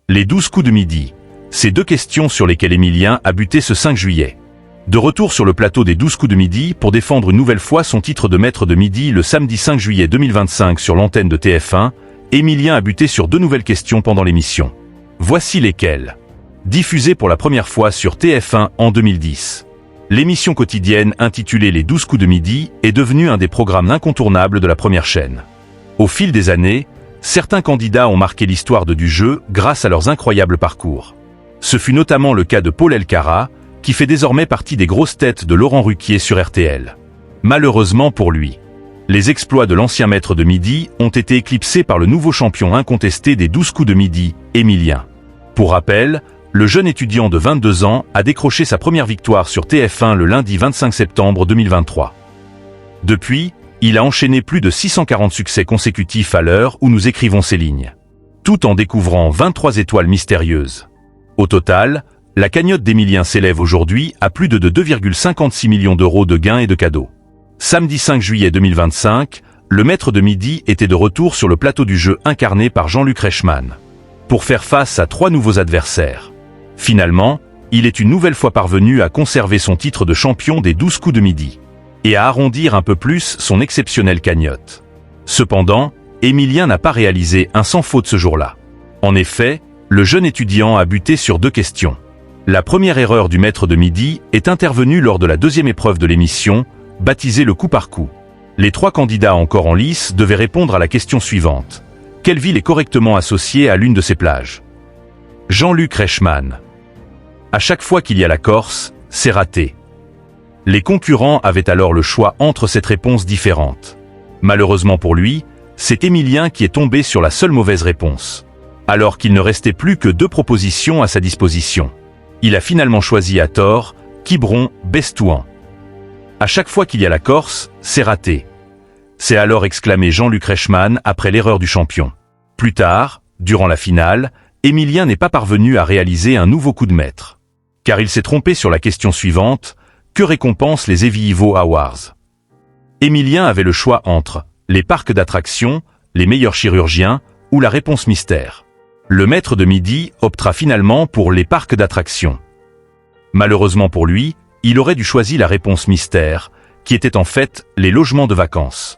Les 12 coups de midi. Ces deux questions sur lesquelles Emilien a buté ce 5 juillet. De retour sur le plateau des 12 coups de midi pour défendre une nouvelle fois son titre de maître de midi le samedi 5 juillet 2025 sur l'antenne de TF1, Emilien a buté sur deux nouvelles questions pendant l'émission. Voici lesquelles. Diffusée pour la première fois sur TF1 en 2010. L'émission quotidienne intitulée Les 12 coups de midi est devenue un des programmes incontournables de la première chaîne. Au fil des années, certains candidats ont marqué l'histoire du jeu grâce à leurs incroyables parcours. Ce fut notamment le cas de Paul Elkarat, qui fait désormais partie des grosses têtes de Laurent Ruquier sur RTL. Malheureusement pour lui, les exploits de l'ancien maître de midi ont été éclipsés par le nouveau champion incontesté des 12 coups de midi, Emilien. Pour rappel, le jeune étudiant de 22 ans a décroché sa première victoire sur TF1 le lundi 25 septembre 2023. Depuis, il a enchaîné plus de 640 succès consécutifs à l'heure où nous écrivons ces lignes. Tout en découvrant 23 étoiles mystérieuses. Au total, la cagnotte d'Emilien s'élève aujourd'hui à plus de 2,56 millions d'euros de gains et de cadeaux. Samedi 5 juillet 2025, le maître de midi était de retour sur le plateau du jeu incarné par Jean-Luc Reichmann. Pour faire face à 3 nouveaux adversaires. Finalement, il est une nouvelle fois parvenu à conserver son titre de champion des 12 coups de midi. Et à arrondir un peu plus son exceptionnelle cagnotte. Cependant, Emilien n'a pas réalisé un sans faute ce jour-là. En effet, le jeune étudiant a buté sur deux questions. La première erreur du maître de midi est intervenue lors de la deuxième épreuve de l'émission, baptisée le coup par coup. Les 3 candidats encore en lice devaient répondre à la question suivante. Quelle ville est correctement associée à l'une de ces plages? Jean-Luc Reichmann. À chaque fois qu'il y a la Corse, c'est raté. Les concurrents avaient alors le choix entre cette réponse différente. Malheureusement pour lui, c'est Emilien qui est tombé sur la seule mauvaise réponse. Alors qu'il ne restait plus que 2 propositions à sa disposition. Il a finalement choisi à tort, Quiberon-Bestouan. À chaque fois qu'il y a la Corse, c'est raté. C'est alors exclamé Jean-Luc Reichmann après l'erreur du champion. Plus tard, durant la finale, Emilien n'est pas parvenu à réaliser un nouveau coup de maître. Car il s'est trompé sur la question suivante, que récompensent les Eviivo Awards? Emilien avait le choix entre les parcs d'attractions, les meilleurs chirurgiens ou la réponse mystère. Le maître de midi optera finalement pour les parcs d'attractions. Malheureusement pour lui, il aurait dû choisir la réponse mystère, qui était en fait les logements de vacances.